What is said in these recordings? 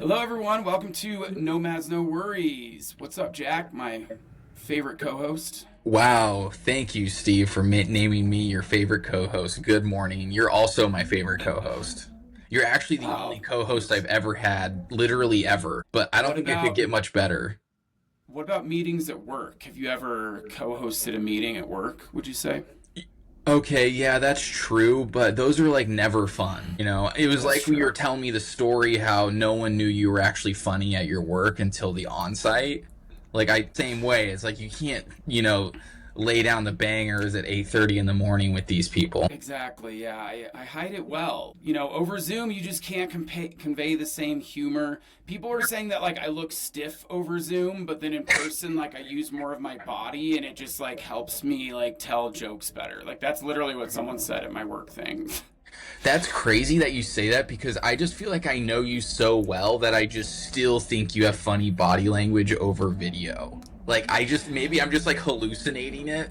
Hello, everyone. Welcome to Nomads No Worries. What's up, Jack? My favorite co-host. Wow, thank you, Steve, for naming me your favorite co-host. Good morning. You're also my favorite co-host. You're actually the only Wow, co-host thanks. I've ever had, literally ever. But I don't What think it could about get much better. what about meetings at work? Have you ever co-hosted a meeting at work, would you say? Okay, yeah, that's true, but those are like never fun. It was That's like when you were true. telling me the story how no one knew you were actually funny at your work until the on-site. Same way. It's like you can't, lay down the bangers at 8:30 in the morning with these people. Exactly. Yeah, I hide it well. You know, over Zoom, you just can't convey the same humor. People are saying that like I look stiff over Zoom, but then in person, like I use more of my body, and it just like helps me like tell jokes better. Like that's literally what someone said at my work thing. That's crazy that you say that because I just feel like I know you so well that I just still think you have funny body language over video. Maybe I'm just like hallucinating it,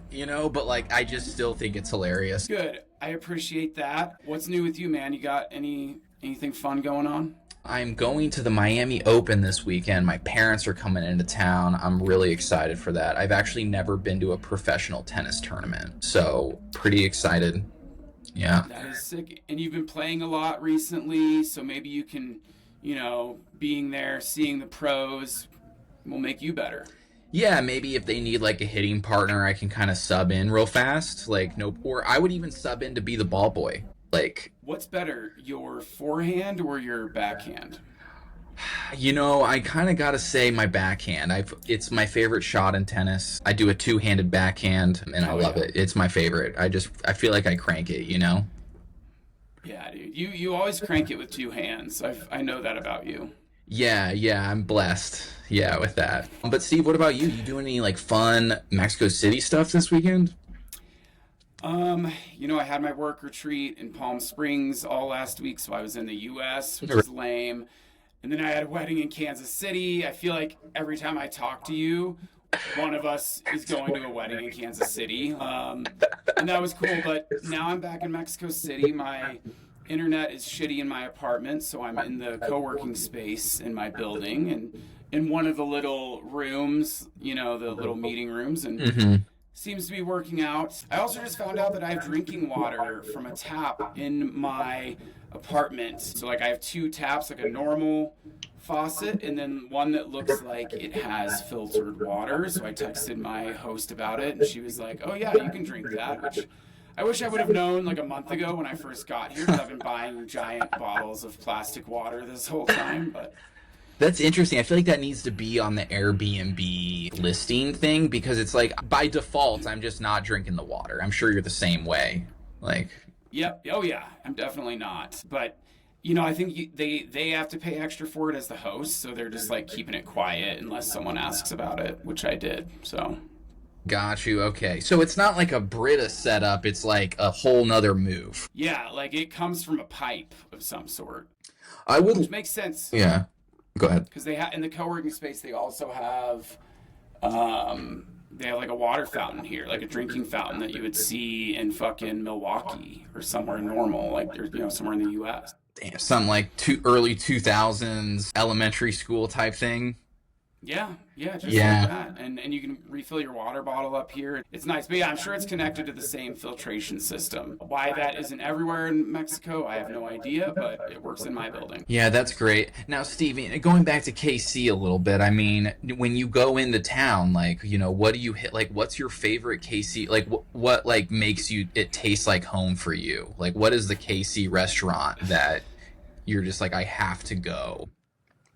but like I just still think it's hilarious. Good. I appreciate that. What's new with you, man? You got anything fun going on? I'm going to the Miami Open this weekend. My parents are coming into town. I'm really excited for that. I've actually never been to a professional tennis tournament, so pretty excited. Yeah. That is sick. And you've been playing a lot recently, so maybe you can, being there, seeing the pros will make you better. Yeah, maybe if they need like a hitting partner, I can kind of sub in real fast. Like, no, or I would even sub in to be the ball boy. Like, What's better, your forehand or your backhand? I kind of got to say my backhand. It's my favorite shot in tennis. I do a two-handed backhand and I Oh love yeah. it. It's my favorite. I feel like I crank it. Yeah, dude. You always crank it with two hands. I know that about you. Yeah, yeah, I'm blessed. Yeah, with that. But Steve, what about you? You doing any like fun Mexico City stuff this weekend? I had my work retreat in Palm Springs all last week, so I was in the US, which is lame. And then I had a wedding in Kansas City. I feel like every time I talk to you, one of us is going to a wedding in Kansas City. And that was cool. But now I'm back in Mexico City. My internet is shitty in my apartment, so I'm in the co working space in my building and in one of the little rooms, the little meeting rooms. And Mm-hmm. seems to be working out. I also just found out that I have drinking water from a tap in my apartment. So like I have two taps, like a normal faucet and then one that looks like it has filtered water. So I texted my host about it and she was like, "Oh yeah, you can drink that," which I wish I would have known like a month ago when I first got here because I've been buying giant bottles of plastic water this whole time, but That's interesting. I feel like that needs to be on the Airbnb listing thing because it's like by default, I'm just not drinking the water. I'm sure you're the same way. Like, yep. Oh yeah, I'm definitely not. But I think they have to pay extra for it as the host, so they're just like keeping it quiet unless someone asks about it, which I did. So got you. Okay. So it's not like a Brita setup, it's like a whole nother move. yeah, like it comes from a pipe of some sort, I which would, makes sense yeah, go ahead. because they have in the co-working space they also have they have like a water fountain here, like a drinking fountain that you would see in fucking Milwaukee or somewhere normal, like there's somewhere in the U.S. Damn, something like early 2000s elementary school type thing. Yeah, yeah, just like Yeah. that. And you can refill your water bottle up here. It's nice. But yeah, I'm sure it's connected to the same filtration system. Why that isn't everywhere in Mexico, I have no idea, but it works in my building. Yeah, that's great. Now, Steve, going back to KC a little bit, I mean, when you go into town, like, what do you hit? Like, what's your favorite KC? Like, what like makes it taste like home for you? Like, what is the KC restaurant that you're just like, I have to go?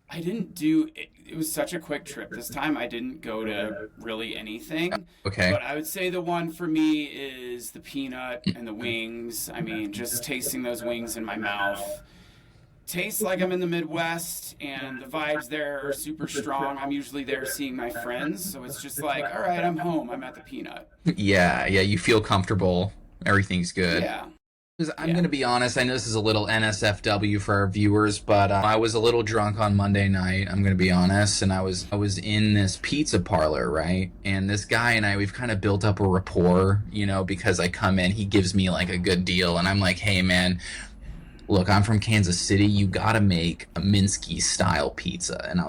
I didn't do it. It was such a quick trip this time. I didn't go to really anything. Okay. But I would say the one for me is the peanut and the wings. I mean, just tasting those wings in my mouth. Tastes like I'm in the Midwest, and the vibes there are super strong. I'm usually there seeing my friends, so it's just like, all right, I'm home. I'm at the peanut. Yeah, yeah, you feel comfortable. Everything's good. Yeah, 'Cause I'm yeah. going to be honest, I know this is a little NSFW for our viewers, but I was a little drunk on Monday night, I'm going to be honest, and I was in this pizza parlor, right? And this guy and I, we've kind of built up a rapport, because I come in, he gives me like a good deal, and I'm like, "Hey man, look, I'm from Kansas City. You gotta make a Minsky style pizza. And I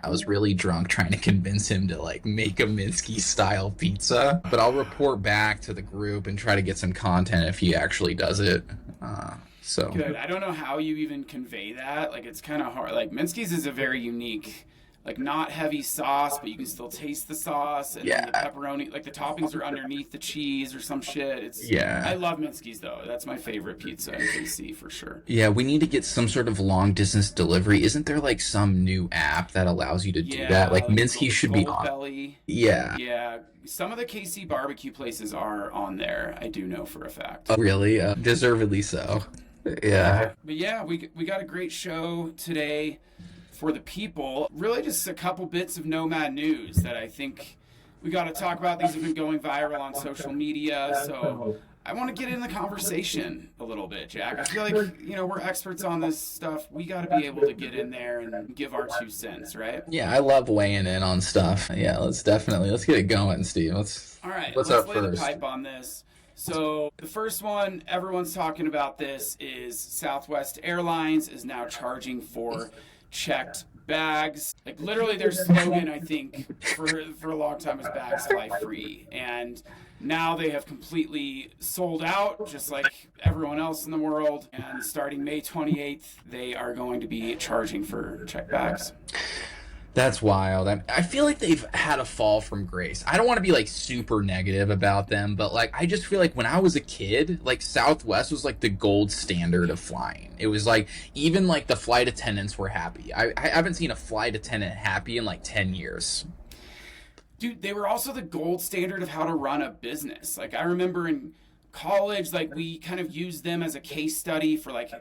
was really drunk trying to convince him to like make a Minsky style pizza. But I'll report back to the group and try to get some content if he actually does it. So Good. I don't know how you even convey that. Like, it's kind of hard. Like, Minsky's is a very unique, like, not heavy sauce, but you can still taste the sauce. And then the pepperoni, like, the toppings are underneath the cheese or some shit. I love Minsky's, though. That's my favorite pizza in KC for sure. Yeah, we need to get some sort of long distance delivery. Isn't there like some new app that allows you to do that? Like Minsky should be on. Belly. Yeah. Yeah. Some of the KC barbecue places are on there. I do know for a fact. Oh, really? Deservedly so. Yeah. But yeah, we got a great show today for the people. Really just a couple bits of Nomad news that I think we got to talk about. These have been going viral on social media. So I want to get in the conversation a little bit, Jack. I feel like, we're experts on this stuff. We got to be able to get in there and give our 2 cents, right? Yeah, I love weighing in on stuff. Yeah, let's get it going, Steve. All right, let's lay first? The pipe on this. So the first one, everyone's talking about this, is Southwest Airlines is now charging for checked bags. Like literally their slogan, I think, for a long time was bags fly free. And now they have completely sold out, just like everyone else in the world. And starting May 28th, they are going to be charging for checked bags. That's wild. I feel like they've had a fall from grace. I don't want to be like super negative about them, but like I just feel like when I was a kid, like Southwest was like the gold standard of flying. It was like even like the flight attendants were happy. I haven't seen a flight attendant happy in like 10 years. Dude, they were also the gold standard of how to run a business. Like I remember in college, like we kind of used them as a case study for like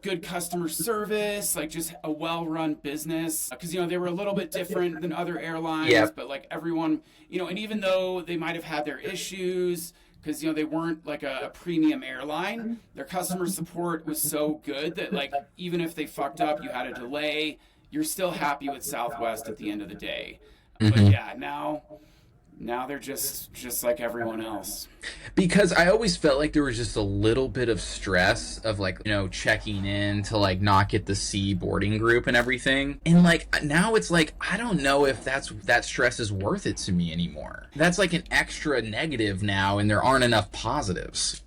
good customer service, like just a well-run business. Because, they were a little bit different than other airlines, but like everyone, and even though they might have had their issues, because, they weren't like a premium airline, their customer support was so good that like, even if they fucked up, you had a delay, you're still happy with Southwest at the end of the day. But yeah, now they're just like everyone else. Because I always felt like there was just a little bit of stress of like, checking in to like not get the C boarding group and everything. And like now it's like, I don't know if that stress is worth it to me anymore. That's like an extra negative now and there aren't enough positives.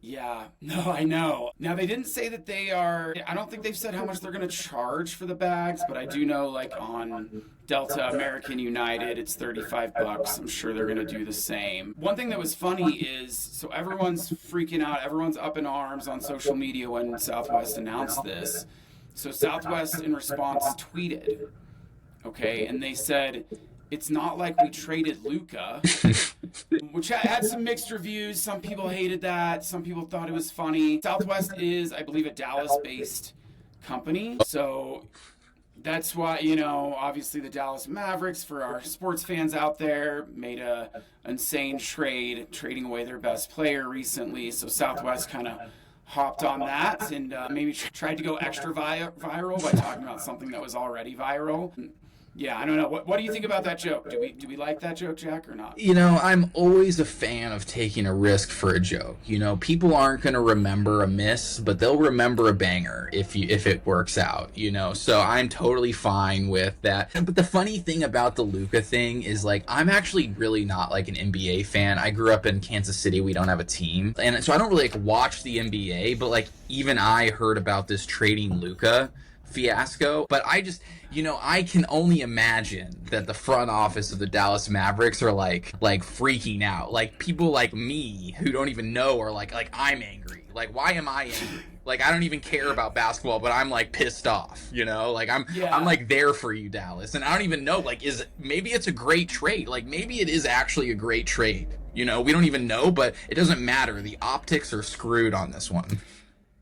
Yeah, no, I know. Now, they didn't say that I don't think they've said how much they're going to charge for the bags, but I do know, like, on Delta, American United, it's $35. I'm sure they're going to do the same. One thing that was funny is, so everyone's freaking out, everyone's up in arms on social media when Southwest announced this. So Southwest, in response, tweeted, okay, and they said, "It's not like we traded Luca," which had some mixed reviews. Some people hated that. Some people thought it was funny. Southwest is, I believe, a Dallas-based company. So that's why, obviously the Dallas Mavericks, for our sports fans out there, made a insane trade, trading away their best player recently. So Southwest kind of hopped on that and maybe tried to go extra viral by talking about something that was already viral. Yeah, I don't know. What do you think about that joke? Do we like that joke, Jack, or not? I'm always a fan of taking a risk for a joke. People aren't going to remember a miss, but they'll remember a banger if it works out, So I'm totally fine with that. But the funny thing about the Luka thing is, like, I'm actually really not, like, an NBA fan. I grew up in Kansas City. We don't have a team. And so I don't really, like, watch the NBA, but, like, even I heard about this trading Luka fiasco. But I just... I can only imagine that the front office of the Dallas Mavericks are like freaking out. Like people like me who don't even know are like I'm angry. Like why am I angry? Like I don't even care about basketball, but I'm like pissed off. Like I'm like there for you, Dallas, and I don't even know. Like maybe it's a great trade. Like maybe it is actually a great trade. We don't even know, but it doesn't matter. The optics are screwed on this one.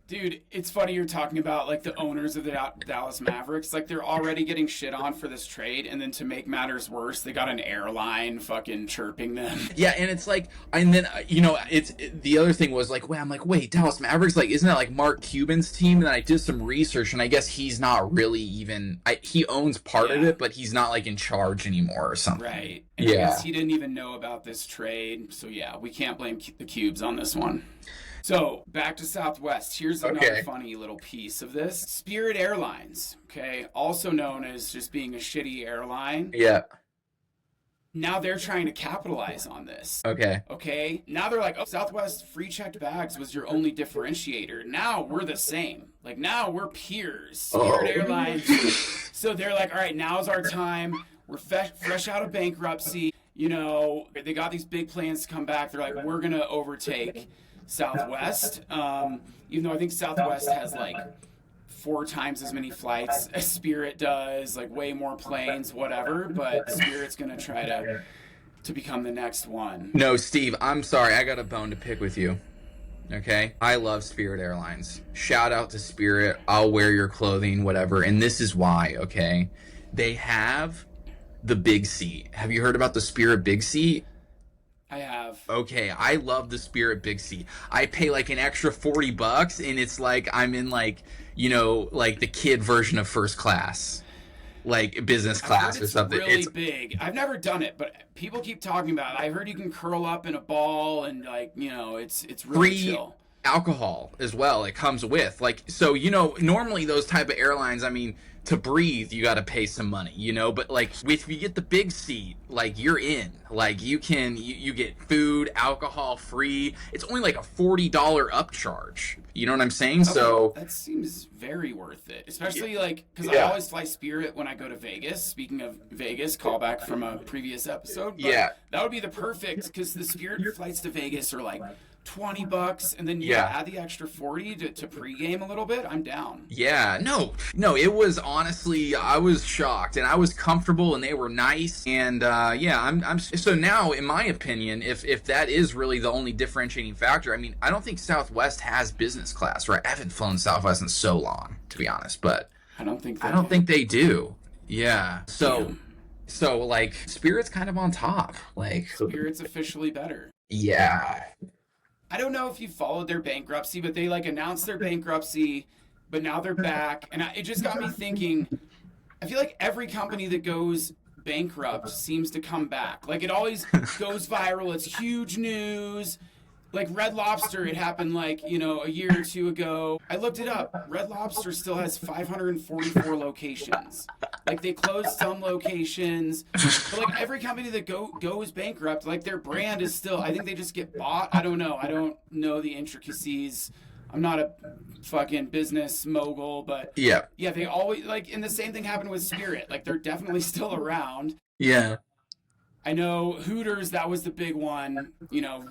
Dude, it's funny you're talking about, like, the owners of the Dallas Mavericks. Like, they're already getting shit on for this trade, and then to make matters worse, they got an airline fucking chirping them. Yeah, and it's like, and then, the other thing was, like, wait, Dallas Mavericks, like, isn't that, like, Mark Cuban's team? And then I did some research, and I guess he's not really even, he owns part of it, but he's not, like, in charge anymore or something. Right. And I guess he didn't even know about this trade, so yeah, we can't blame the Cubes on this one. So back to Southwest. Here's another funny little piece of this. Spirit Airlines, okay, also known as just being a shitty airline. Yeah. Now they're trying to capitalize on this. Okay. Okay. Now they're like, oh, Southwest free checked bags was your only differentiator. Now we're the same. Like now we're peers. Spirit Airlines. So they're like, all right, now's our time. We're fresh out of bankruptcy. You know, they got these big plans to come back. They're like, we're gonna overtake Southwest. Even though I think Southwest has like 4 times as many flights as Spirit does, like way more planes, whatever, but Spirit's gonna try to become the next one. No, Steve, I'm sorry, I got a bone to pick with you. Okay? I love Spirit Airlines. Shout out to Spirit. I'll wear your clothing, whatever. And this is why, okay? They have the big seat. Have you heard about the Spirit big seat? I have. Okay, I love the Spirit big seat. I pay like an extra $40 and it's like I'm in like, you know, like the kid version of first class. Like business class or something. Really big. I've never done it, but people keep talking about it. I heard you can curl up in a ball and like, you know, it's really chill. Alcohol as well. It comes with like, so, you know, normally those type of airlines, I mean, to breathe, you got to pay some money, you know, but like if you get the big seat, like you're in, like you get food, alcohol free. It's only like a $40 upcharge. You know what I'm saying? Okay, so that seems very worth it, especially like because I always fly Spirit when I go to Vegas. Speaking of Vegas, callback from a previous episode. But that would be the perfect because the Spirit flights to Vegas are like $20, and then add the extra 40 to pregame a little bit. I'm down. Yeah, no, it was honestly, I was shocked, and I was comfortable, and they were nice, and I'm so now, in my opinion, if that is really the only differentiating factor, I mean, I don't think Southwest has business class, right? I haven't flown Southwest in so long, to be honest, but I don't think they do. Yeah, so like Spirit's kind of on top, like Spirit's officially better. Yeah. I don't know if you followed their bankruptcy, but they like announced their bankruptcy, but now they're back. And it just got me thinking, I feel like every company that goes bankrupt seems to come back. Like it always goes viral. It's huge news. Like Red Lobster, it happened like, you know, a year or two ago. I looked it up. Red Lobster still has 544 locations. Like they closed some locations. But like every company that goes bankrupt, like their brand is still, I think they just get bought. I don't know. I don't know the intricacies. I'm not a fucking business mogul, but yeah, they always like, and the same thing happened with Spirit. Like they're definitely still around. Yeah. I know Hooters, that was the big one. You know,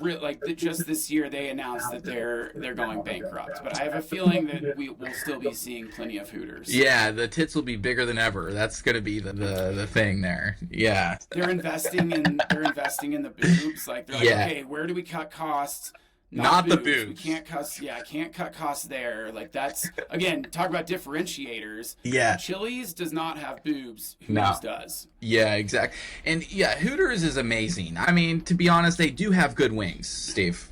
just this year they announced that they're going bankrupt. But I have a feling that we will still be seeing plenty of Hooters. Yeah, the tits will be bigger than ever. That's going to be the thing there. Yeah. They're investing in the boobs. Like they're like, okay, where do we cut costs? Not the boobs. boobs. We can't cut costs there. Like that's, again, talk about differentiators. Yeah. Chili's does not have boobs. Hooters does. Yeah, exactly. And yeah, Hooters is amazing. I mean, to be honest, they do have good wings, Steve.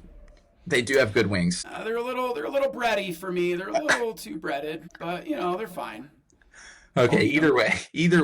They do have good wings. They're a little bready for me. They're a little too breaded, but you know, they're fine. Okay, either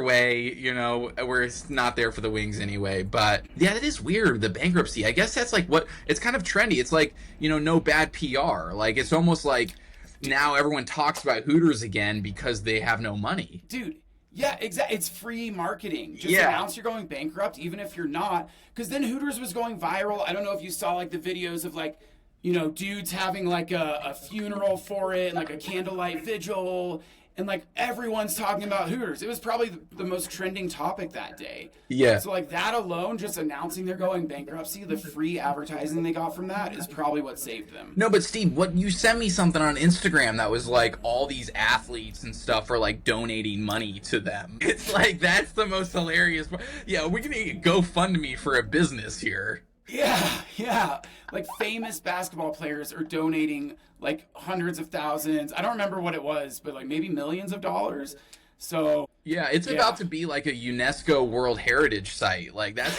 way, you know, we're not there for the wings anyway. But yeah, that is weird, the bankruptcy. I guess that's like what, it's kind of trendy. It's like, you know, no bad PR. Like, it's almost like now everyone talks about Hooters again because they have no money. Dude, yeah, exactly. It's free marketing. Just announce you're going bankrupt, even if you're not. Because then Hooters was going viral. I don't know if you saw like the videos of like, you know, dudes having like a funeral for it and like a candlelight vigil. And, like, everyone's talking about Hooters. It was probably the most trending topic that day. Yeah. So, like, that alone, just announcing they're going bankruptcy, the free advertising they got from that is probably what saved them. No, but, Steve, you sent me something on Instagram that was, like, all these athletes and stuff are, like, donating money to them. It's, like, that's the most hilarious part. Yeah, we're going to GoFundMe for a business here. Yeah. Like, famous basketball players are donating, like, hundreds of thousands. I don't remember what it was, but, like, maybe millions of dollars. So... Yeah, it's about to be, like, a UNESCO World Heritage Site. Like, that's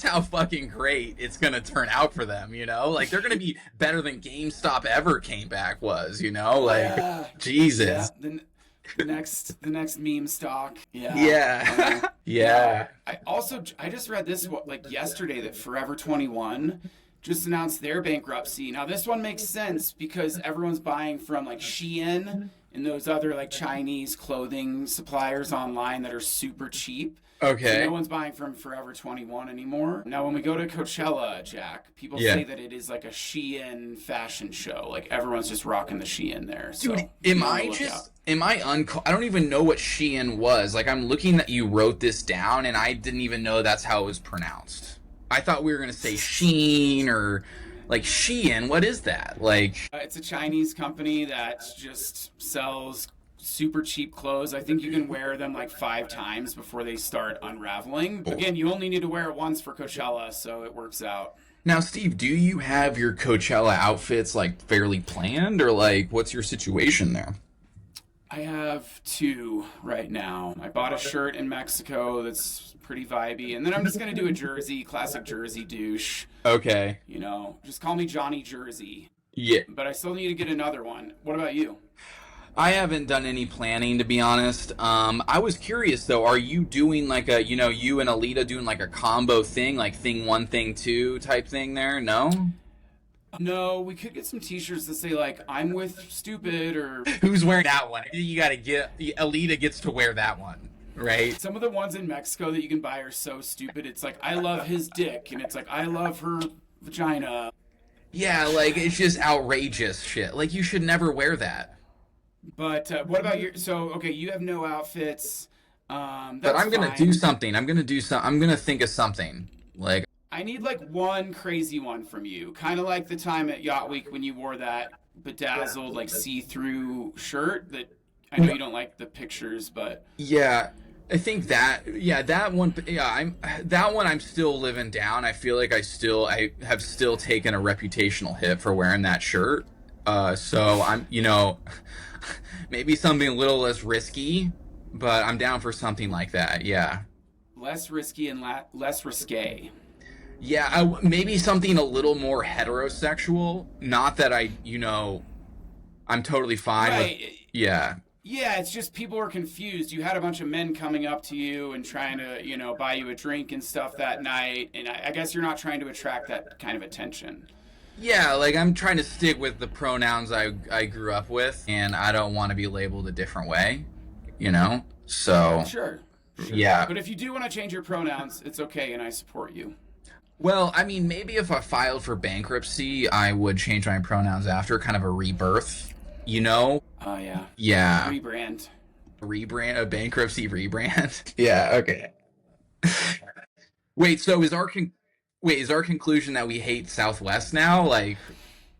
how fucking great it's going to turn out for them, you know? Like, they're going to be better than GameStop ever came back was, you know? Like, Jesus. Yeah. The next meme stock. Yeah. I just read this like yesterday that Forever 21 just announced their bankruptcy. Now this one makes sense because everyone's buying from like Shein and those other like Chinese clothing suppliers online that are super cheap. Okay. So no one's buying from Forever 21 anymore. Now, when we go to Coachella, Jack, people say that it is like a Shein fashion show. Like everyone's just rocking the Shein there. So Dude, I don't even know what Shein was. Like, I'm looking that you wrote this down, and I didn't even know that's how it was pronounced. I thought we were gonna say Sheen or like Shein. What is that? Like, it's a Chinese company that just sells super cheap clothes. I think you can wear them like 5 times before they start unraveling. Again, you only need to wear it once for Coachella, so it works out. now, Steve, do you have your Coachella outfits like fairly planned, or like what's your situation there? I have 2 right now. I bought a shirt in Mexico that's pretty vibey, and then I'm just gonna do a jersey, classic Jersey douche. Okay. You know, just call me Johnny Jersey. Yeah. But I still need to get another one. What about you? I haven't done any planning, to be honest. I was curious though. Are you doing like a, you and Alita doing like a combo thing, like thing 1, thing 2 type thing there? No. No, we could get some T-shirts that say like "I'm with stupid" or Who's wearing that one? You gotta get Alita gets to wear that one, right? some of the ones in Mexico that you can buy are so stupid. It's like "I love his dick" and it's like "I love her vagina." Yeah, like it's just outrageous shit. Like you should never wear that. But what about your? So okay, you have no outfits. But That's I'm gonna fine. do something. I'm gonna think of something. Like, I need like one crazy one from you, kind of like the time at Yacht Week when you wore that bedazzled like see-through shirt. That I know you don't like the pictures, but yeah, I think that one. Yeah, that one. I'm still living down. I feel like I have still taken a reputational hit for wearing that shirt. So I'm, maybe something a little less risky, but I'm down for something like that. Yeah. less risky and less risque. Yeah, maybe something a little more heterosexual. Not that I'm totally fine Right. with. Yeah. Yeah, it's just people were confused. You had a bunch of men coming up to you and trying to, buy you a drink and stuff that night, and I guess you're not trying to attract that kind of attention. Yeah, like I'm trying to stick with the pronouns I grew up with, and I don't want to be labeled a different way, So, Sure. yeah. But if you do want to change your pronouns, it's okay, and I support you. Well, I mean, maybe if I filed for bankruptcy, I would change my pronouns after, kind of a rebirth, Oh, yeah. Yeah. Rebrand. A bankruptcy rebrand? Yeah, okay. Wait, so is our conclusion that we hate Southwest now? Like,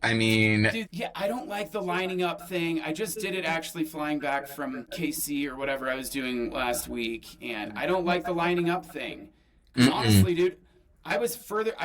I mean... Dude, yeah, I don't like the lining up thing. I just did it actually flying back from KC or whatever I was doing last week, and I don't like the lining up thing. 'Cause honestly, dude, I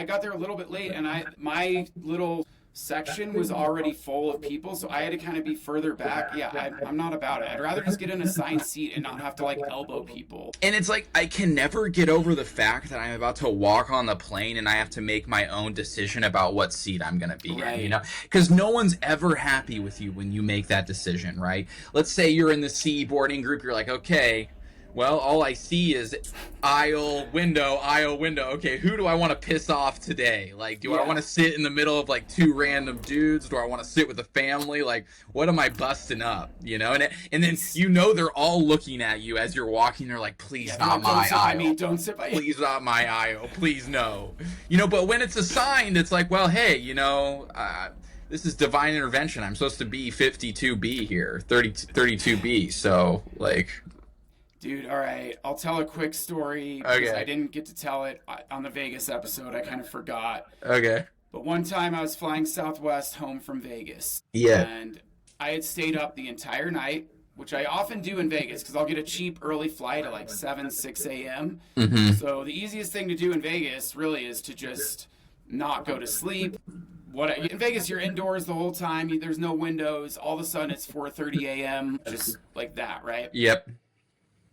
got there a little bit late, and my little section was already full of people, so I had to kind of be further back. Yeah, I'm not about it. I'd rather just get an assigned seat and not have to, elbow people. And it's like, I can never get over the fact that I'm about to walk on the plane and I have to make my own decision about what seat I'm going to be in, Because no one's ever happy with you when you make that decision, right? Let's say you're in the C boarding group, you're like, okay, well, all I see is aisle, window. Okay, who do I want to piss off today? Like, do I want to sit in the middle of, 2 random dudes? Do I want to sit with a family? Like, what am I busting up, And then, they're all looking at you as you're walking. They're like, please not my aisle. Don't sit by me. Please not my aisle. Please no. But when it's assigned, it's like, well, hey, this is divine intervention. I'm supposed to be 52B here, 32B. So, Dude, all right. I'll tell a quick story because I didn't get to tell it on the Vegas episode. I kind of forgot. Okay. But one time I was flying Southwest home from Vegas. Yeah. And I had stayed up the entire night, which I often do in Vegas because I'll get a cheap early flight at 7, 6 a.m. Mm-hmm. So the easiest thing to do in Vegas really is to just not go to sleep. In Vegas, you're indoors the whole time. There's no windows. All of a sudden, it's 4:30 a.m. Just like that, right? Yep.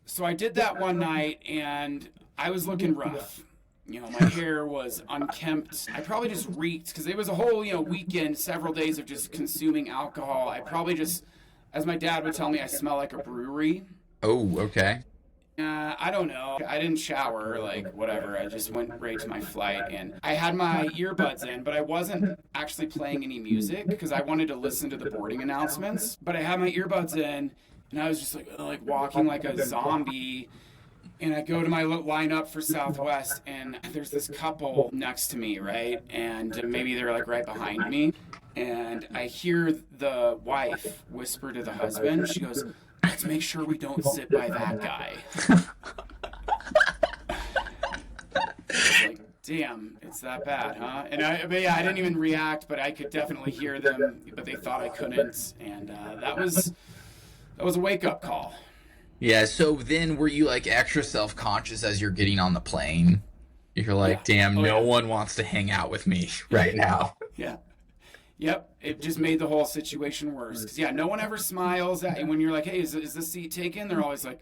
So I did that one night, and I was looking rough. My hair was unkempt. I probably just reeked, because it was a whole, weekend, several days of just consuming alcohol. I probably just, as my dad would tell me, I smell like a brewery. Oh, okay. I don't know. I didn't shower, like, whatever. I just went right to my flight, and I had my earbuds in, but I wasn't actually playing any music because I wanted to listen to the boarding announcements. But I had my earbuds in, and I was just like walking like a zombie. And I go to my lineup for Southwest, and there's this couple next to me, right? And maybe they're like right behind me. And I hear the wife whisper to the husband. She goes, "Let's make sure we don't sit by that guy." Like, damn, it's that bad, huh? And I didn't even react, but I could definitely hear them, but they thought I couldn't. And that was a wake-up call. Yeah, so then were you like extra self-conscious as you're getting on the plane? You're like, damn, no one wants to hang out with me right now. Yeah. Yep. It just made the whole situation worse. 'Cause, yeah, no one ever smiles at you when you're like, hey, is this seat taken? They're always like,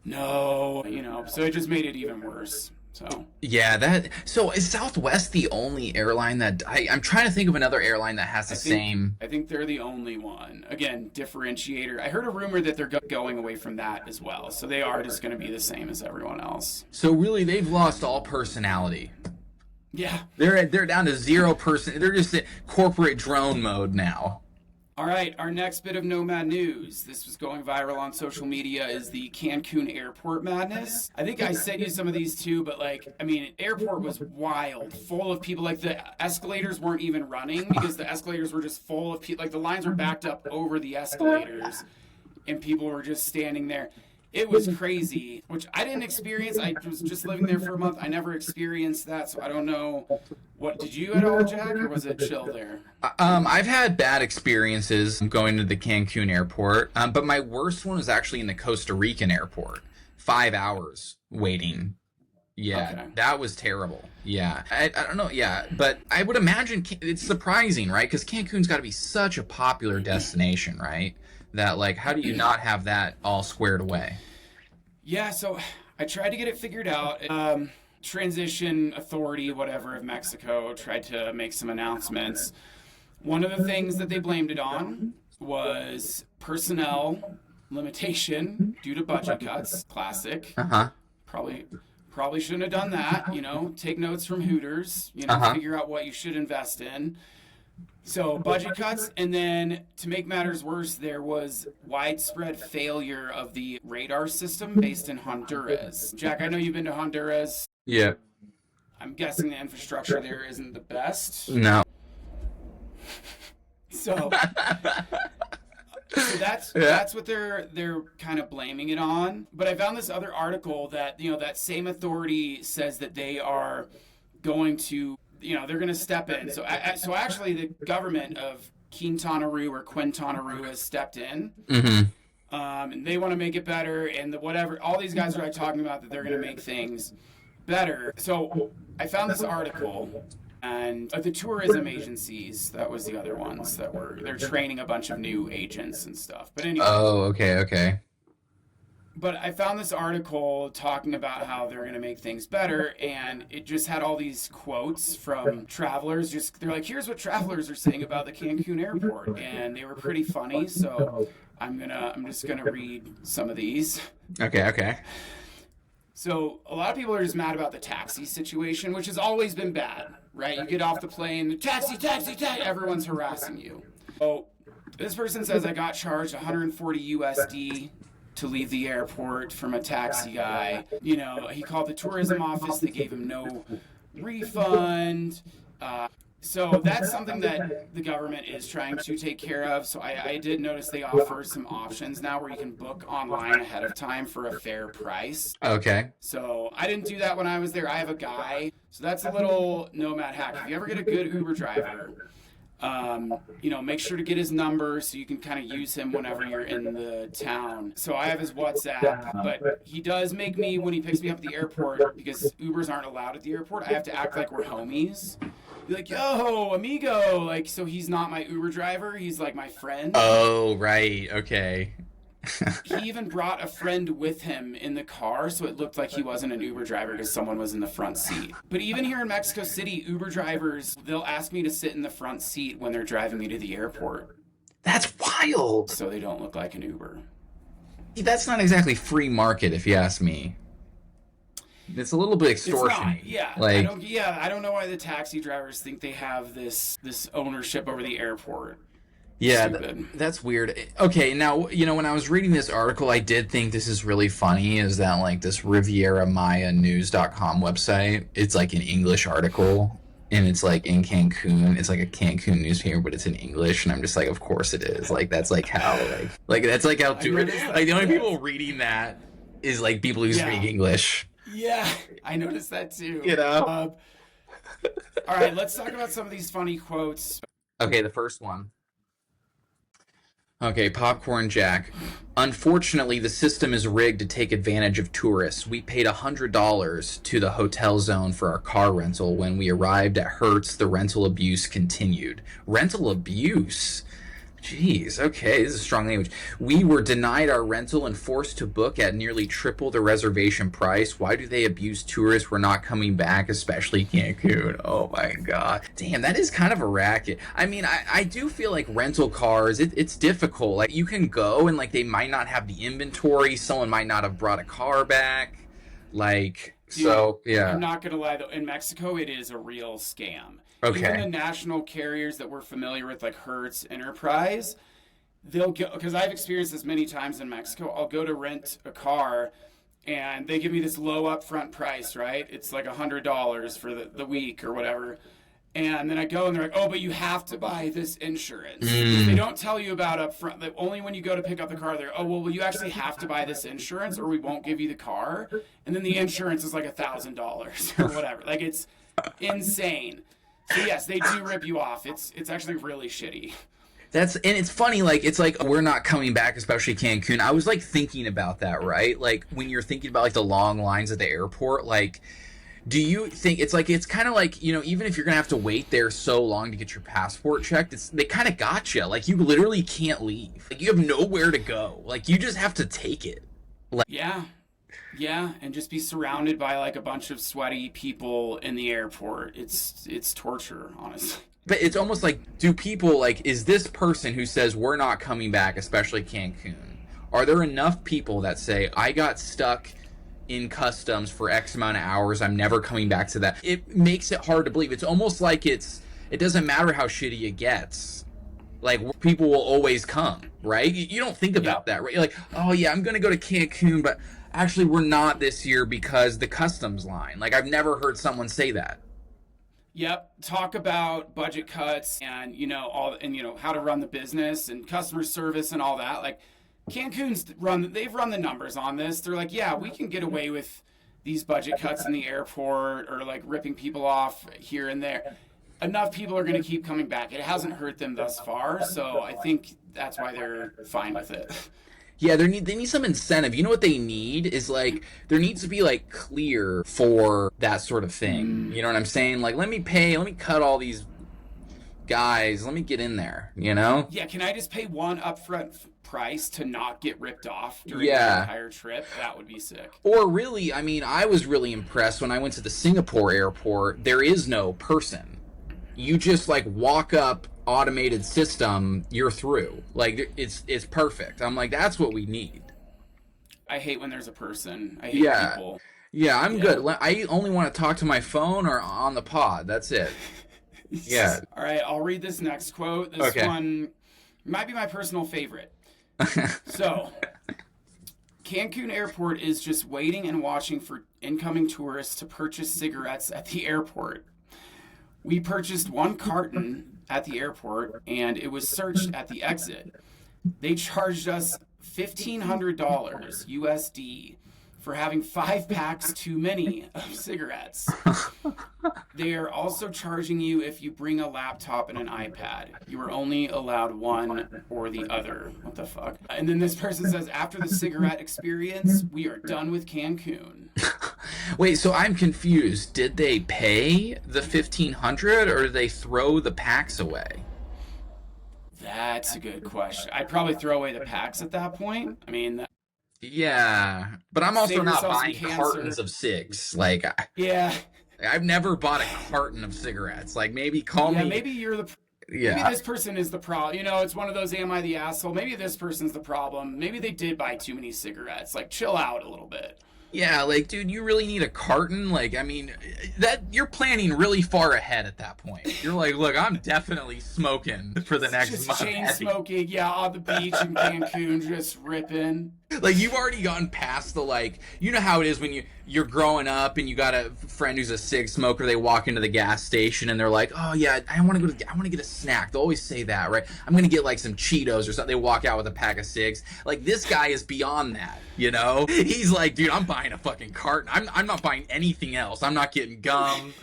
no, so it just made it even worse. So yeah, so is Southwest the only airline that I'm trying to think of another airline that has the same? I think they're the only one. Again, differentiator. I heard a rumor that they're going away from that as well. So they are just going to be the same as everyone else. So really, they've lost all personality. Yeah. They're down to 0%. They're just in corporate drone mode now. All right, our next bit of Nomad news. This was going viral on social media is the Cancun Airport madness. I think I sent you some of these too, but airport was wild, full of people. Like the escalators weren't even running because the escalators were just full of people. Like the lines were backed up over the escalators and people were just standing there. It was crazy, which I didn't experience. I was just living there for a month. I never experienced that, so I don't know. What did you at all, Jack, or was it chill there? I've had bad experiences going to the Cancun airport, but my worst one was actually in the Costa Rican airport. 5 hours waiting. Yeah, okay. That was terrible. Yeah, I don't know. Yeah, but I would imagine it's surprising, right? Because Cancun's got to be such a popular destination, right? That, like, how do you not have that all squared away? Yeah, so I tried to get it figured out. Transition authority, whatever, of Mexico tried to make some announcements. One of the things that they blamed it on was personnel limitation due to budget cuts. Classic. Probably shouldn't have done that. Take notes from Hooters. Figure out what you should invest in. So budget cuts, and then to make matters worse, there was widespread failure of the radar system based in Honduras. Jack, I know you've been to Honduras. Yeah. I'm guessing the infrastructure there isn't the best. No. So that's what they're kind of blaming it on. But I found this other article that that same authority says that they are going to. They're going to step in. So actually, the government of Quintana Roo has stepped in. Mm-hmm. And they want to make it better. And all these guys are talking about that they're going to make things better. So I found this article, and the tourism agencies, that was the other ones they're training a bunch of new agents and stuff. But anyway. Oh, okay. But I found this article talking about how they're going to make things better, and it just had all these quotes from travelers. They're like, here's what travelers are saying about the Cancun airport, and they were pretty funny. So I'm just gonna read some of these. Okay. So a lot of people are just mad about the taxi situation, which has always been bad, right? You get off the plane, taxi, everyone's harassing you. So this person says I got charged 140 USD to leave the airport from a taxi guy. He called the tourism office. They gave him no refund. So that's something that the government is trying to take care of. So I did notice they offer some options now where you can book online ahead of time for a fair price. Okay. So I didn't do that when I was there. I have a guy. So that's a little Nomad hack. If you ever get a good Uber driver, make sure to get his number so you can kind of use him whenever you're in the town. So I have his WhatsApp, but he does make me, when he picks me up at the airport, because Ubers aren't allowed at the airport, I have to act like we're homies. Be like, yo, amigo. So he's not my Uber driver. He's like my friend. Oh, right. Okay. He even brought a friend with him in the car, so it looked like he wasn't an Uber driver because someone was in the front seat. But even here in Mexico City, Uber drivers, they'll ask me to sit in the front seat when they're driving me to the airport. That's wild. So they don't look like an Uber. That's not exactly free market, if you ask me. It's a little bit It's extortion. not. Yeah, I Like, don't. Yeah, I don't know why the taxi drivers think they have this ownership over the airport. yeah, Stupid. that's weird. Okay, now, when I was reading this article, I did think this is really funny, is that, like, this Riviera Maya News.com website, it's, like, an English article, and it's, like, in Cancun. It's, like, a Cancun newspaper, but it's in English, and I'm just like, of course it is. Like, that's, like, how, that's, like, how I to it. noticed Like, that. the only Yes. people reading that is, like, people who speak Yeah. English. Yeah, I noticed that too. You know? All right, let's talk about some of these funny quotes. Okay, the first one. Okay, Popcorn Jack. Unfortunately, the system is rigged to take advantage of tourists. We paid $100 to the hotel zone for our car rental. When we arrived at Hertz, the rental abuse continued. Rental abuse? Jeez, okay, this is strong language. We were denied our rental and forced to book at nearly triple the reservation price. Why do they abuse tourists? We're not coming back, especially Cancun. Oh my god. Damn, that is kind of a racket. I mean, I do feel like rental cars, it's difficult. Like, you can go and, like, they might not have the inventory. Someone might not have brought a car back. Like, Dude, so, yeah. I'm not gonna lie though. In Mexico, it is a real scam. Okay. Even the national carriers that we're familiar with, like Hertz, Enterprise, they'll go, because I've experienced this many times in Mexico. I'll go to rent a car, and they give me this low upfront price, right? It's like $100 for the week or whatever. And then I go and they're like, oh, but you have to buy this insurance. They don't tell you about upfront. Like, only when you go to pick up the car, they're, oh, well, you actually have to buy this insurance or we won't give you the car. And then the insurance is like $1,000 or whatever. Like, it's insane. So yes, they do rip you off. It's actually really shitty. And it's funny, like, it's like, we're not coming back, especially Cancun. I was, like, thinking about that, right? Like, when you're thinking about, like, the long lines at the airport, like, do you think it's kind of like, even if you're gonna have to wait there so long to get your passport checked, they kind of got you. Like, you literally can't leave. Like, you have nowhere to go. Like, you just have to take it. Like, Yeah, and just be surrounded by like a bunch of sweaty people in the airport. It's torture, honestly. but it's almost like, do people, like, is this person who says we're not coming back, especially Cancun, are there enough people that say, I got stuck in customs for X amount of hours, I'm never coming back to that? It makes it hard to believe. It's almost like it doesn't matter how shitty it gets. Like, people will always come, right? You don't think about that, right? You're like, oh yeah, I'm gonna go to Cancun, but actually we're not this year because the customs line. Like, I've never heard someone say that. Yep, talk about budget cuts and how to run the business and customer service and all that. Like, they've run the numbers on this. They're like, yeah, we can get away with these budget cuts in the airport or like ripping people off here and there. Enough people are going to keep coming back. It hasn't hurt them thus far, so I think that's why they're fine with it. Yeah, they need some incentive. You know what they need is, like, there needs to be, like, clear for that sort of thing. You know what I'm saying? Like, let me cut all these guys, let me get in there, Yeah, can I just pay one upfront price to not get ripped off during the entire trip? That would be sick. Or really, I mean, I was really impressed when I went to the Singapore airport. There is no person. You just, like, walk up, automated system, you're through. Like, it's perfect. I'm like, that's what we need. I hate when there's a person. I hate people. Yeah, I'm good. I only want to talk to my phone or on the pod. That's it. Yeah. All right, I'll read this next quote. This one might be my personal favorite. So, Cancun Airport is just waiting and watching for incoming tourists to purchase cigarettes at the airport. We purchased one carton at the airport, and it was searched at the exit. They charged us $1,500 USD for having 5 packs too many of cigarettes. They are also charging you if you bring a laptop and an iPad. You are only allowed one or the other. What the fuck? And then this person says, after the cigarette experience, we are done with Cancun. Wait, so I'm confused. Did they pay the $1,500 or did they throw the packs away? That's a good question. I'd probably throw away the packs at that point. I mean, yeah, but I'm also save not yourself some buying cancer. cartons of cigs. Like, Yeah. I've never bought a carton of cigarettes. Like, maybe call me. Maybe you're the Maybe this person is the problem. You know, it's one of those, am I the asshole? Maybe this person's the problem. Maybe they did buy too many cigarettes. Like, chill out a little bit. Yeah, like, dude, you really need a carton? Like, I mean, that you're planning really far ahead at that point. You're like, look, I'm definitely smoking for the next Just month. chain smoking, yeah, on the beach in Cancun, just ripping. Like, you've already gotten past the, like, you know how it is when you're growing up and you got a friend who's a cig smoker. They walk into the gas station and they're like, oh yeah, I want to get a snack. They always say that, right? I'm gonna get like some Cheetos or something. They walk out with a pack of cigs. Like, this guy is beyond that, you know? He's like, dude, I'm buying a fucking carton. I'm not buying anything else. I'm not getting gum.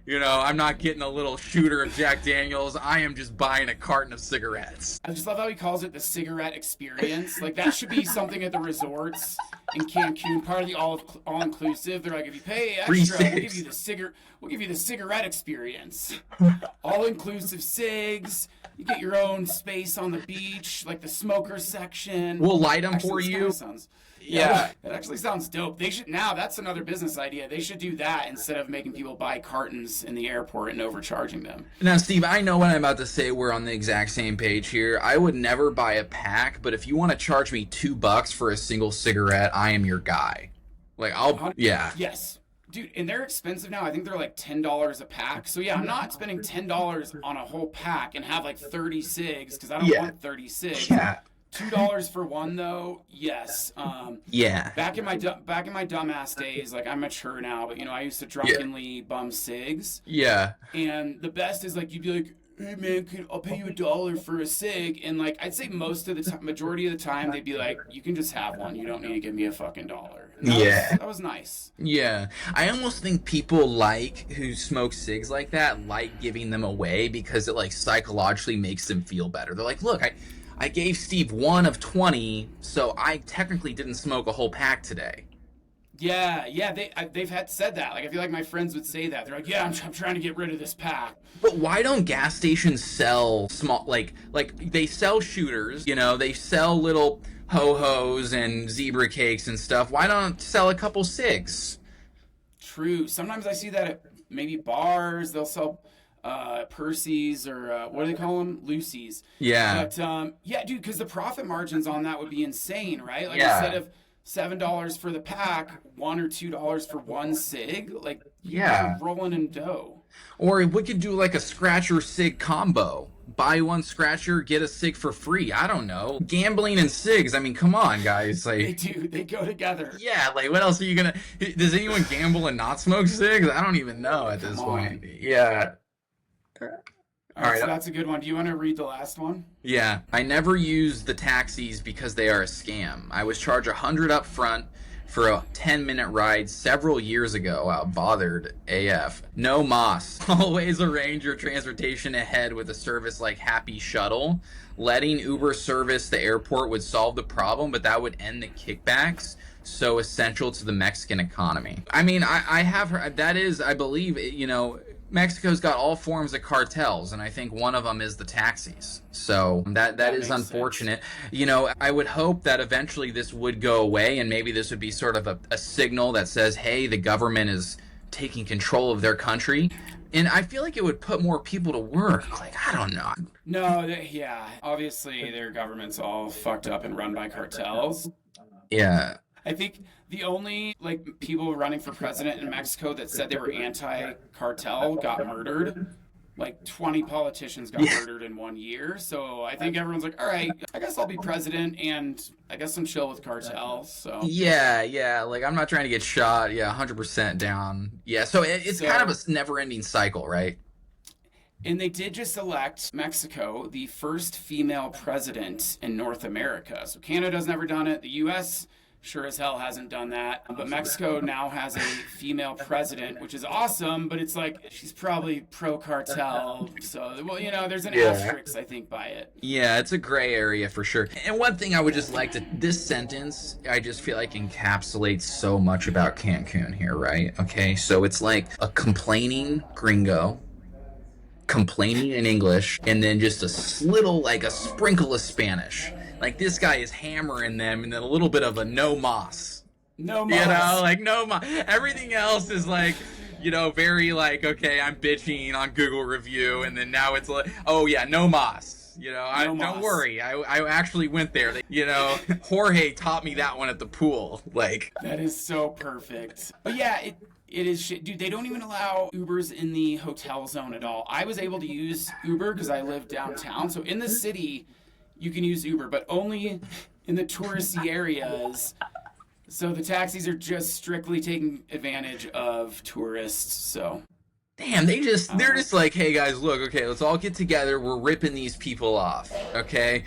You know, I'm not getting a little shooter of Jack Daniels. I am just buying a carton of cigarettes. I just love how he calls it the cigarette experience. Like, that should be something at the resorts in Cancun, part of the all-inclusive. They're like, if you pay extra, we'll give you the cigarette experience. All-inclusive cigs. You get your own space on the beach, like the smoker section. We'll light them for you. Yeah, it actually sounds dope. They should that's another business idea. They should do that instead of making people buy cartons in the airport and overcharging them. Now, Steve, I know what I'm about to say. We're on the exact same page here. I would never buy a pack, but if you want to charge me $2 for a single cigarette, I am your guy. Like, Yes. Dude, and they're expensive now. I think they're like $10 a pack. So yeah, I'm not spending $10 on a whole pack and have like 30 cigs because I don't want 30 cigs. Yeah. $2 for one though, yes. Back in my dumbass days, like I'm mature now, but you know I used to drunkenly bum cigs. Yeah. And the best is like you'd be like, hey man, I'll pay you $1 for a cig, and like I'd say majority of the time they'd be like, you can just have one. You don't need to give me a fucking $1. That was nice. Yeah. I almost think people who smoke cigs like that like giving them away because it like psychologically makes them feel better. They're like, look, I gave Steve 1 of 20, so I technically didn't smoke a whole pack today. Yeah, they've said that. Like I feel like my friends would say that. They're like, yeah, I'm trying to get rid of this pack. But why don't gas stations sell small, like they sell shooters, you know, they sell little ho-hos and zebra cakes and stuff. Why don't sell a couple cigs? True. Sometimes I see that at maybe bars. They'll sell Percy's or what do they call them? Lucy's. Yeah. But dude, because the profit margins on that would be insane, right? Like instead of $7 for the pack, $1 or $2 for one cig, like you're rolling in dough. Or we could do like a scratcher cig combo. Buy one scratcher, get a cig for free. I don't know. Gambling and cigs. I mean, come on, guys. Like they go together. Yeah, like what else are you gonna? Does anyone gamble and not smoke cigs? I don't even know at this point. Yeah. All right, so that's a good one. Do you want to read the last one? Yeah. I never use the taxis because they are a scam. I was charged $100 up front for a 10-minute ride several years ago. Bothered AF. No moss. Always arrange your transportation ahead with a service like Happy Shuttle. Letting Uber service the airport would solve the problem, but that would end the kickbacks so essential to the Mexican economy. I mean, I have heard that is, I believe, you know, Mexico's got all forms of cartels, and I think one of them is the taxis. So that is unfortunate. Sense. You know, I would hope that eventually this would go away, and maybe this would be sort of a signal that says, hey, the government is taking control of their country. And I feel like it would put more people to work. Like, I don't know. No, obviously their government's all fucked up and run by cartels. Yeah. I think the only people running for president in Mexico that said they were anti-cartel got murdered. Like 20 politicians got murdered in 1 year. So I think everyone's like, all right, I guess I'll be president and I guess I'm chill with cartels. So yeah. Like I'm not trying to get shot. Yeah, 100% down. Yeah. So it's kind of a never-ending cycle, right? And they did just elect Mexico the first female president in North America. So Canada's never done it. The U.S. sure as hell hasn't done that. But Mexico now has a female president, which is awesome, but it's like she's probably pro-cartel. So, well, you know, there's an asterisk, I think, by it. Yeah, it's a gray area for sure. And one thing I would just like to, this sentence, I just feel like encapsulates so much about Cancun here, right? Okay, so it's like a complaining gringo, complaining in English, and then just a little, like a sprinkle of Spanish. Like, this guy is hammering them, and then a little bit of a no moss. No moss. You know, like, no moss. Everything else is like, very like, okay, I'm bitching on Google review, and then now it's like, oh yeah, no mas. Don't worry. I actually went there. Jorge taught me that one at the pool. Like, that is so perfect. But yeah, it is shit. Dude, they don't even allow Ubers in the hotel zone at all. I was able to use Uber because I live downtown. So in the city, you can use Uber, but only in the touristy areas. So the taxis are just strictly taking advantage of tourists. So damn, they're just like, hey guys, look, okay, let's all get together. We're ripping these people off, okay?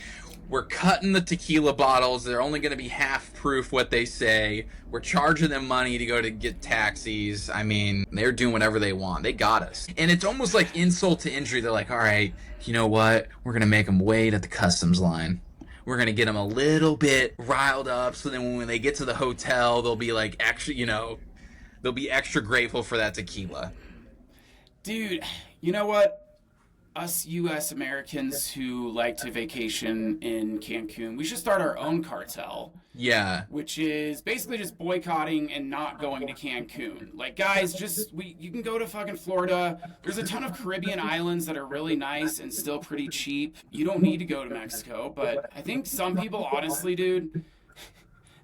We're cutting the tequila bottles. They're only going to be half proof what they say. We're charging them money to go to get taxis. I mean, they're doing whatever they want. They got us. And it's almost like insult to injury. They're like, all right, you know what? We're going to make them wait at the customs line. We're going to get them a little bit riled up, so then when they get to the hotel, they'll be like, actually, they'll be extra grateful for that tequila. Dude, you know what? Us U.S. Americans who like to vacation in Cancun, we should start our own cartel. Yeah. Which is basically just boycotting and not going to Cancun. Like, guys, you can go to fucking Florida. There's a ton of Caribbean islands that are really nice and still pretty cheap. You don't need to go to Mexico, but I think some people, honestly, dude,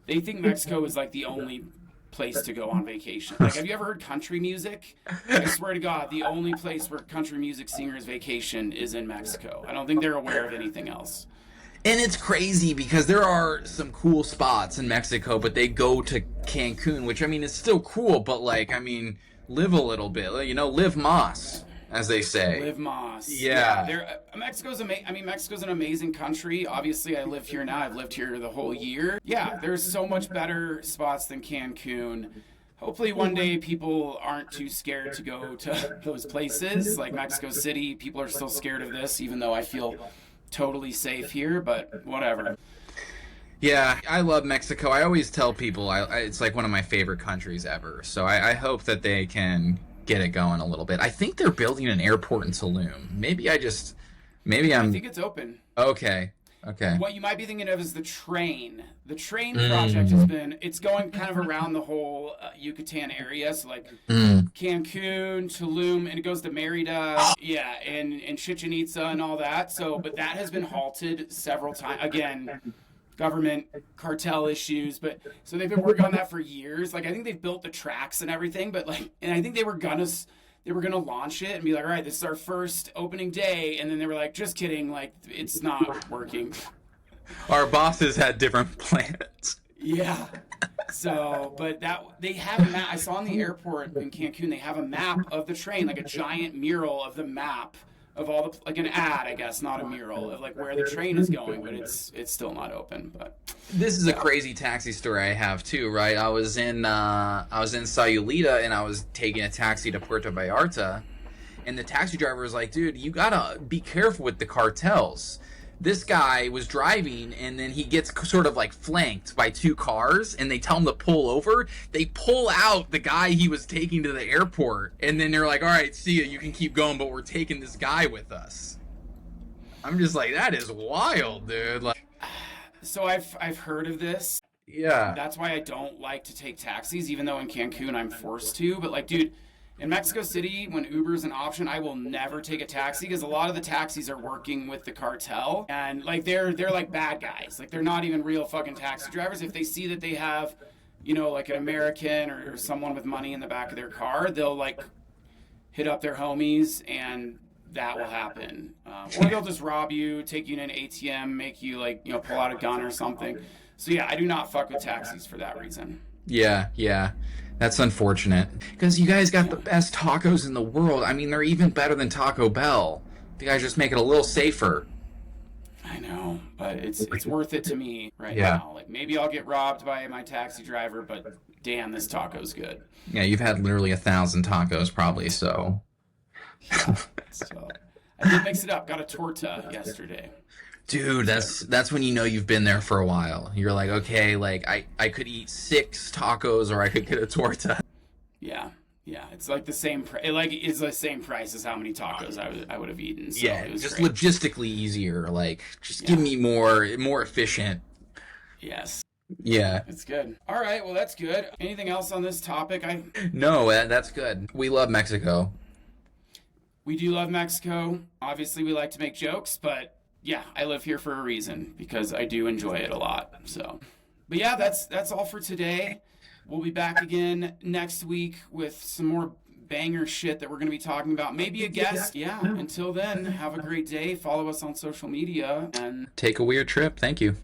they think Mexico is like the only place to go on vacation. Like, have you ever heard country music? I swear to God, the only place where country music singers vacation is in Mexico. I don't think they're aware of anything else. And it's crazy because there are some cool spots in Mexico, but they go to Cancun, which, I mean, is still cool, but, like, I mean, live a little bit, live más, as they say. Live más. Yeah. Mexico's an amazing country. Obviously, I live here now. I've lived here the whole year. Yeah, there's so much better spots than Cancun. Hopefully one day people aren't too scared to go to those places. Like Mexico City, people are still scared of this, even though I feel totally safe here, but whatever. Yeah, I love Mexico. I always tell people it's like one of my favorite countries ever. So I hope that they can get it going a little bit. I think they're building an airport in Tulum. I think it's open. Okay. What you might be thinking of is the train. The train project it's going kind of around the whole Yucatan area. So like Cancun, Tulum, and it goes to Mérida, and Chichen Itza and all that. So, but that has been halted several times. Again, government cartel issues, but so they've been working on that for years. Like, I think they've built the tracks and everything, but and I think they were gonna launch it and be like, all right, this is our first opening day, and then they were like, just kidding, like, it's not working. Our bosses had different plans. Yeah. So, but they have a map. I saw in the airport in Cancun, they have a map of the train, like a giant mural of the map of all like an ad, I guess, not a mural, of like where the train is going, but it's still not open. But this is a crazy taxi story I have too, right? I was in Sayulita, and I was taking a taxi to Puerto Vallarta, and the taxi driver was like, dude, you gotta be careful with the cartels. This guy was driving, and then he gets sort of like flanked by two cars, and they tell him to pull over. They pull out the guy he was taking to the airport, and then they're like, all right, see ya, you can keep going, but we're taking this guy with us. I'm just like, that is wild, dude. Like, so I've heard of this. Yeah. That's why I don't like to take taxis, even though in Cancun I'm forced to. But like, dude, in Mexico City, when Uber is an option, I will never take a taxi because a lot of the taxis are working with the cartel, and like they're like bad guys. Like, they're not even real fucking taxi drivers. If they see that they have, like an American or someone with money in the back of their car, they'll like hit up their homies, and that will happen. Or they'll just rob you, take you in an ATM, make you like pull out a gun or something. So yeah, I do not fuck with taxis for that reason. Yeah. That's unfortunate. Because you guys got the best tacos in the world. I mean, they're even better than Taco Bell. You guys just make it a little safer. I know, but it's worth it to me now. Like, maybe I'll get robbed by my taxi driver, but damn, this taco's good. Yeah, you've had literally 1,000 tacos probably, so. So I did mix it up. Got a torta yesterday. Dude, that's when you know you've been there for a while. You're like, okay, like I could eat 6 tacos, or I could get a torta. Yeah, it's like the same. It's the same price as how many tacos I would have eaten. So yeah, it was just great. logistically easier. Like, just give me more efficient. Yes. Yeah. It's good. All right, well, that's good. Anything else on this topic? No, that's good. We love Mexico. We do love Mexico. Obviously, we like to make jokes, but yeah, I live here for a reason because I do enjoy it a lot. So, but yeah, that's all for today. We'll be back again next week with some more banger shit that we're going to be talking about. Maybe a guest. Yeah. Until then, have a great day. Follow us on social media and Take a weird trip. Thank you.